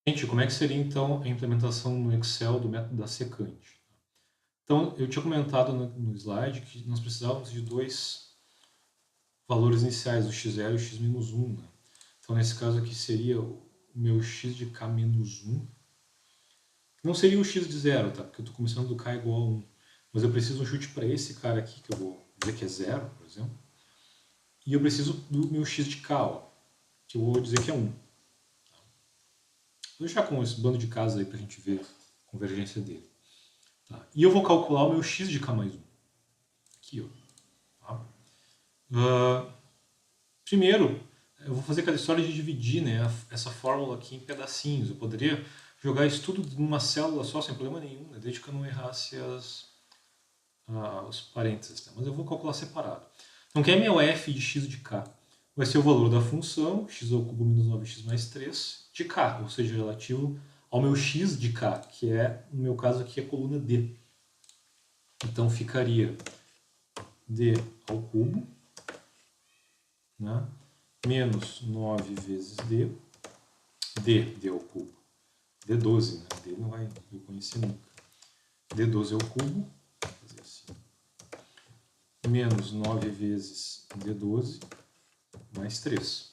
Gente, como é que seria então a implementação no Excel do método da secante? Então, eu tinha comentado no slide que nós precisávamos de dois valores iniciais, o x0 e o x-1. Né? Então, nesse caso aqui seria o meu x de k menos 1. Não seria o x de 0, tá? Porque eu estou começando do k igual a 1. Mas eu preciso um chute para esse cara aqui, que eu vou dizer que é 0, por exemplo. E eu preciso do meu x de k, ó, que eu vou dizer que é 1. Vou deixar com esse bando de casas aí para a gente ver a convergência dele. Tá? E eu vou calcular o meu x de k mais 1. Aqui, ó. Tá? Primeiro, eu vou fazer aquela história de dividir, né, essa fórmula aqui em pedacinhos. Eu poderia jogar isso tudo numa célula só, sem problema nenhum, né, desde que eu não errasse os parênteses. Tá? Mas eu vou calcular separado. Então, quem é meu f de x de k? Vai ser o valor da função, x ao cubo menos 9x mais 3, de k, ou seja, relativo ao meu x de k, que é, no meu caso aqui, a coluna D. Então, ficaria d ao cubo, né? Menos 9 vezes d ao cubo, d12, né? D não vai reconhecer nunca. d12 ao cubo, vou fazer assim, menos 9 vezes d12, mais 3.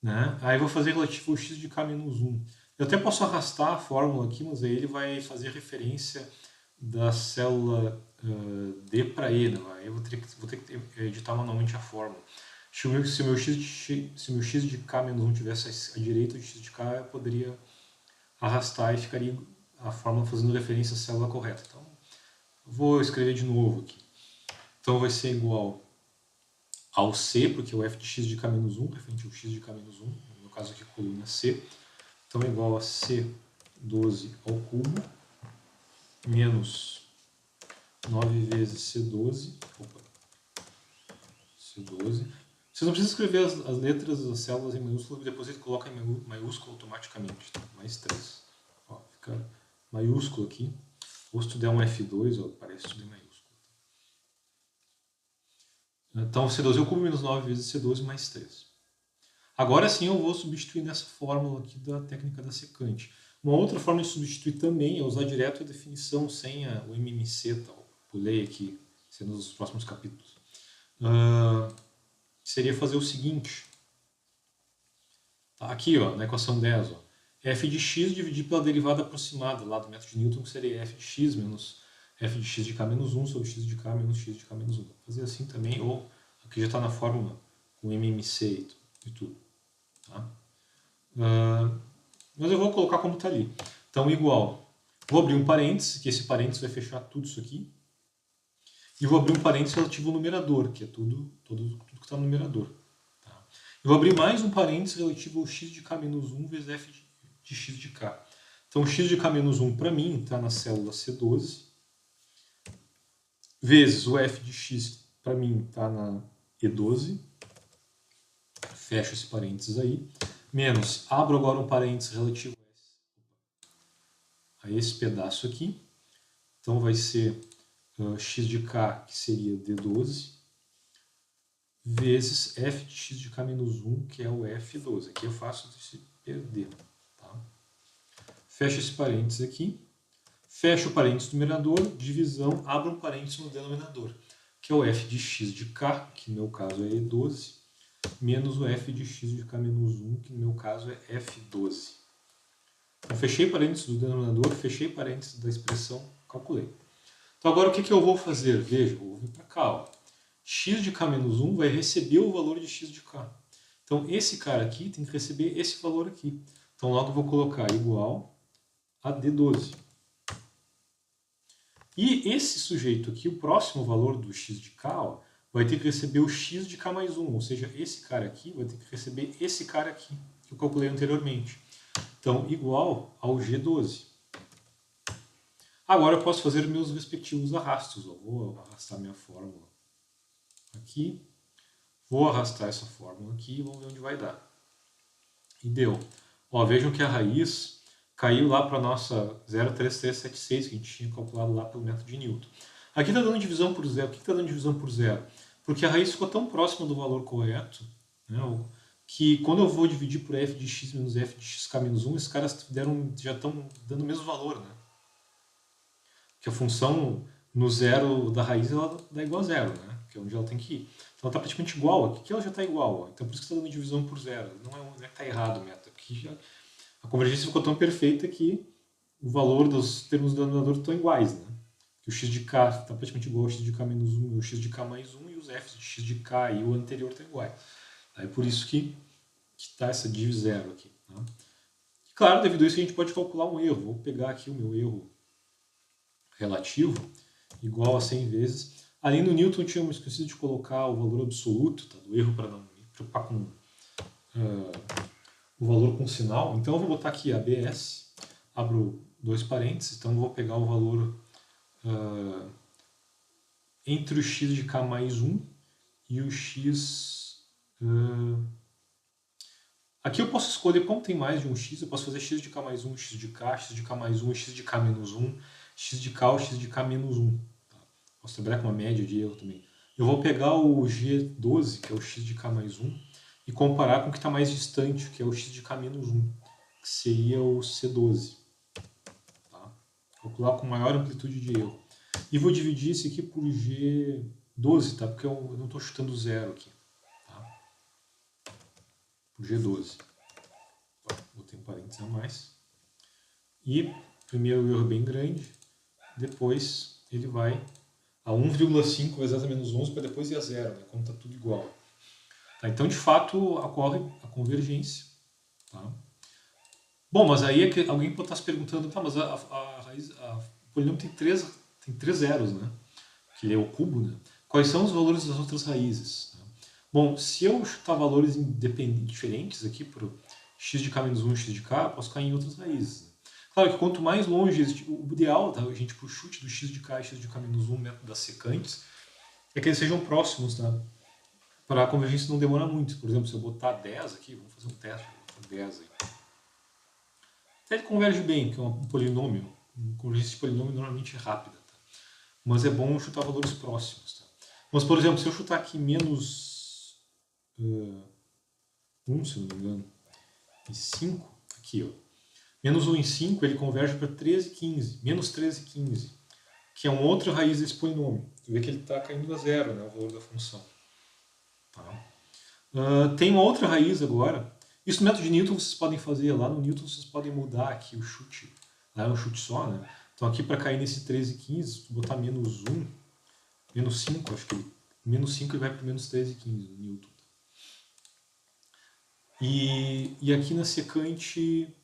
Né? Aí eu vou fazer relativo ao x de k menos 1. Eu até posso arrastar a fórmula aqui, mas aí ele vai fazer referência da célula D para E. Né? Aí eu vou ter que editar manualmente a fórmula. Se o meu x de k menos 1 tivesse a direita de x de k, eu poderia arrastar e ficaria a fórmula fazendo referência à célula correta. Então, eu vou escrever de novo aqui. Então, vai ser igual ao C, porque é o f de x de k menos 1, referente ao x de k menos 1, no meu caso aqui, coluna C. Então, é igual a C12 ao cubo, menos 9 vezes C12. Opa, C12. Vocês não precisam escrever as letras, as células em maiúsculo, e depois ele coloca em maiúsculo automaticamente. Tá? Mais 3. Ó, fica maiúsculo aqui. Ou se tu der um F2, ó, parece tudo em maiúsculo. Então, C12 ao cubo menos 9 vezes C12 mais 3. Agora sim eu vou substituir nessa fórmula aqui da técnica da secante. Uma outra forma de substituir também é usar direto a definição sem o MMC, tal. Pulei aqui, sendo nos próximos capítulos. Seria fazer o seguinte. Tá, aqui, ó, na equação 10, ó, f de x dividido pela derivada aproximada lá do método de Newton, que seria f de x menos f de x de k menos 1 sobre x de k menos x de k menos 1. Vou fazer assim também, ou aqui já está na fórmula com MMC e tudo. Tá? Mas eu vou colocar como está ali. Então, igual. Vou abrir um parênteses, que esse parênteses vai fechar tudo isso aqui. E vou abrir um parênteses relativo ao numerador, que é tudo que está no numerador. Tá? Eu vou abrir mais um parênteses relativo ao x de k menos 1 vezes f de x de k. Então, o x de k menos 1 para mim está na célula C12, vezes o f de x para mim está na E12. Fecho esse parênteses aí. Menos, abro agora um parênteses relativo a esse pedaço aqui. Então vai ser x de k, que seria D12, vezes f de x de k menos 1, que é o F12. Aqui é fácil de se perder. Tá? Fecho esse parênteses aqui. Fecho o parênteses do numerador, divisão, abro um parênteses no denominador, que é o f de x de k, que no meu caso é E12, menos o f de x de k menos 1, que no meu caso é F12. Então, fechei parênteses do denominador, fechei parênteses da expressão, calculei. Então, agora o que eu vou fazer? Veja, eu vou vir para cá. Ó. X de k menos 1 vai receber o valor de x de k. Então, esse cara aqui tem que receber esse valor aqui. Então, logo eu vou colocar igual a D12. E esse sujeito aqui, o próximo valor do x de k, ó, vai ter que receber o x de k mais 1. Ou seja, esse cara aqui vai ter que receber esse cara aqui, que eu calculei anteriormente. Então, igual ao G12. Agora eu posso fazer meus respectivos arrastos. Ó. Vou arrastar minha fórmula aqui. Vou arrastar essa fórmula aqui e vamos ver onde vai dar. E deu. Ó, vejam que a raiz caiu lá para a nossa 0,3376, que a gente tinha calculado lá pelo método de Newton. Aqui está dando divisão por zero. Por que está dando divisão por zero? Porque a raiz ficou tão próxima do valor correto, né, que quando eu vou dividir por f de x menos f de xk menos 1, esses caras já estão dando o mesmo valor, né? Que a função no zero da raiz ela dá igual a zero, né? Que é onde ela tem que ir. Então ela está praticamente igual, aqui ela já está igual. Ó. Então por isso que está dando divisão por zero. Não é que está errado o método. A convergência ficou tão perfeita que o valor dos termos do denominador estão iguais, né? Que o x de k está praticamente igual ao x de k menos 1 e o x de k mais 1 e os f's de x de k e o anterior estão iguais. É por isso que está essa div zero aqui. Tá? E, claro, devido a isso a gente pode calcular um erro. Vou pegar aqui o meu erro relativo igual a 100 vezes. Ali no Newton eu tinha esquecido de colocar o valor absoluto tá, do erro para não me preocupar com o valor com sinal. Então eu vou botar aqui ABS, abro dois parênteses, então eu vou pegar o valor entre o x de k mais 1 e o x... aqui eu posso escolher, como tem mais de um x, eu posso fazer x de k mais 1, x de k mais 1 e x de k menos 1, x de k ou x de k menos 1. Tá? Posso trabalhar com uma média de erro também. Eu vou pegar o G12, que é o x de k mais 1, e comparar com o que está mais distante, que é o x de k menos 1, que seria o C12. Tá? Calcular com maior amplitude de erro. E vou dividir esse aqui por G12, tá? Porque eu não estou chutando zero aqui. Tá? Por G12. Botei um parênteses a mais. E primeiro o erro é bem grande, depois ele vai a 1,5 vezes a menos 11 para depois ir a zero, né? Quando está tudo igual. Tá? Então, de fato, ocorre a convergência. Tá? Bom, mas aí é que alguém pode estar se perguntando, tá, mas o polinômio tem três zeros, né? Que ele é o cubo, né? Quais são os valores das outras raízes? Tá? Bom, se eu chutar valores diferentes aqui para x de k menos 1 e x de k, eu posso cair em outras raízes. Né? Claro que quanto mais longe, o ideal, tá, a gente, para o chute do x de k e x de k menos 1, método das secantes, é que eles sejam próximos, tá? Para a convergência não demora muito. Por exemplo, se eu botar 10 aqui, vamos fazer um teste, vou botar 10 aí. Até ele converge bem, porque é um polinômio. Uma convergência de polinômio normalmente é rápida. Tá? Mas é bom chutar valores próximos. Tá? Mas, por exemplo, se eu chutar aqui menos 1, se não me engano, e 5, aqui, ó. Menos 1 em 5, ele converge para 13,15. Menos 13,15, que é uma outra raiz desse polinômio. Você vê que ele está caindo a zero, né, o valor da função. Tá? Tem uma outra raiz agora. Isso no método de Newton vocês podem fazer. Lá no Newton vocês podem mudar aqui o chute. Lá é um chute só, né? Então aqui para cair nesse 13,15, botar menos 1, menos 5, acho que menos 5 ele vai para menos 13,15 no Newton. E aqui na secante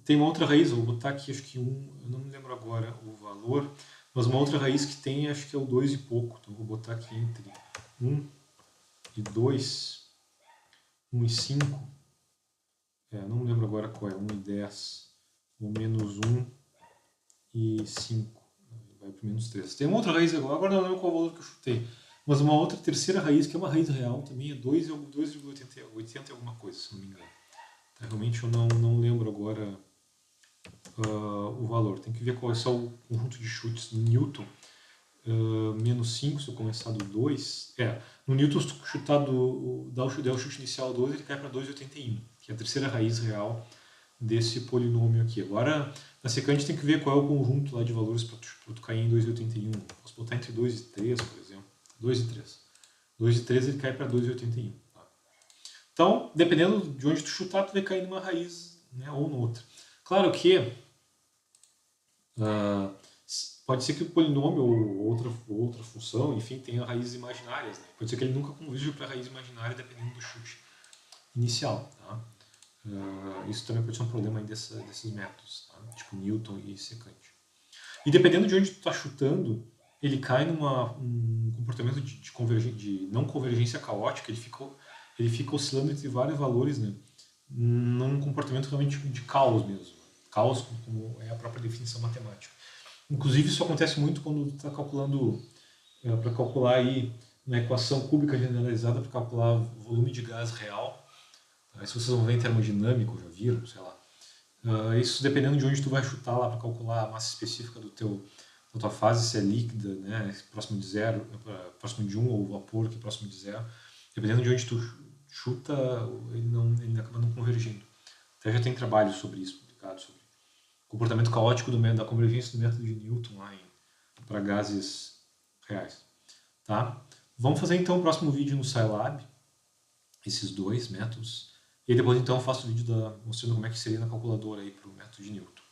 tem uma outra raiz, eu vou botar aqui acho que 1, eu não me lembro agora o valor, mas uma outra raiz que tem acho que é o 2 e pouco. Então eu vou botar aqui entre 1 e 2, 1 e 5. Não me lembro agora qual é, 1 e 10, ou menos 1 e 5, vai para menos 3. Tem uma outra raiz agora não lembro qual valor que eu chutei, mas uma outra terceira raiz, que é uma raiz real, também é 2,80 alguma coisa, se não me engano. Realmente eu não lembro agora o valor, tem que ver qual é só o conjunto de chutes no Newton. Menos 5, se eu começar do 2, no Newton se chutar dar o chute inicial 2, ele cai para 2,81, que é a terceira raiz real desse polinômio aqui. Agora, na secante tem que ver qual é o conjunto lá de valores para tu cair em 2,81. Posso botar entre 2 e 3, por exemplo. 2 e 3. 2 e 3 ele cai para 2,81. Tá? Então, dependendo de onde tu chutar, tu vai cair numa raiz, né, ou noutra. Claro que pode ser que o polinômio ou outra função, enfim, tenha raízes imaginárias. Né? Pode ser que ele nunca converja para a raiz imaginária dependendo do chute inicial. Tá? Isso também pode ser um problema aí desses métodos, tá? Tipo Newton e secante. E dependendo de onde tu está chutando, ele cai num comportamento de não convergência caótica, ele fica oscilando entre vários valores, né? Num comportamento realmente de caos mesmo. Caos, como é a própria definição matemática. Inclusive, isso acontece muito quando tu está calculando, para calcular aí uma equação cúbica generalizada para calcular o volume de gás real. Se vocês vão ver em termodinâmico, já viram, sei lá. Isso dependendo de onde tu vai chutar lá para calcular a massa específica da tua fase, se é líquida, né, próximo de zero, próximo de 1, ou vapor que é próximo de zero. Dependendo de onde tu chuta, ele acaba não convergindo. Até já tem trabalho sobre isso, publicado, sobre o comportamento caótico da convergência do método de Newton lá para gases reais. Tá? Vamos fazer então o próximo vídeo no Scilab, esses dois métodos, e depois então eu faço o vídeo mostrando como é que seria na calculadora para o método de Newton.